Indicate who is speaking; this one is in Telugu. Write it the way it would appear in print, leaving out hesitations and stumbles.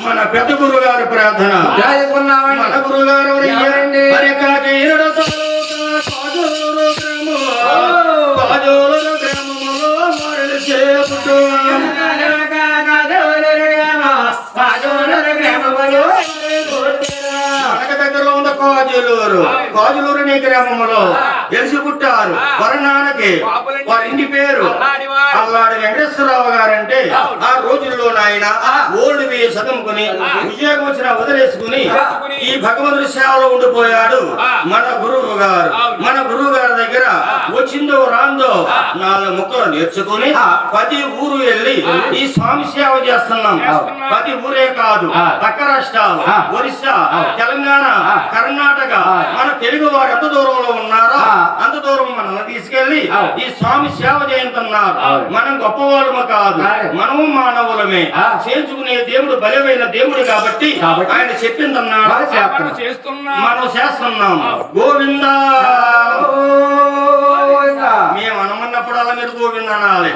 Speaker 1: మన పెద్ద గురువు గారి ప్రార్థన మన గురువు గారు గ్రామములో మరలి చేపుతూ దగ్గరలో ఉన్న కాజులూరు అనే గ్రామంలో తెలిసి పుట్టారు. వారి నాన్నకి వారి ఇంటి పేరు అల్లాడి వెంకటేశ్వరరావు గారంటే ఆ రోజుల్లో నాయన ఓల్డ్ బియ్య చదువుకుని ఉద్యోగం వచ్చిన వదిలేసుకుని ఈ భగవంతుడి సేవలో ఉండిపోయాడు మన గురువు గారు. మన గురువు గారి దగ్గర వచ్చిందో రాందో 4 ముక్కలు నేర్చుకుని 10 ఊరు వెళ్ళి ఈ స్వామి సేవ చేస్తున్నాం. 10 ఊరే కాదు, పక్క రాష్ట్రాలు ఒరిస్సా, తెలంగాణ, కర్ణాటక, మన తెలుగు వారు ఎంత దూరంలో ఉన్నారో అంత దూరం మనం తీసుకెళ్లి ఈ స్వామి సేవ చేస్తున్నారు. మనం గొప్పవాళ్ళము కాదు, మనము మానవులమే. చేర్చుకునే దేవుడు బలమైన దేవుడు కాబట్టి ఆయన చెప్పిందన్నాడు మనం చేస్తున్నాం. గోవిందా మేము అనమన్నప్పుడల్లా మీరు గోవింద అనాలి.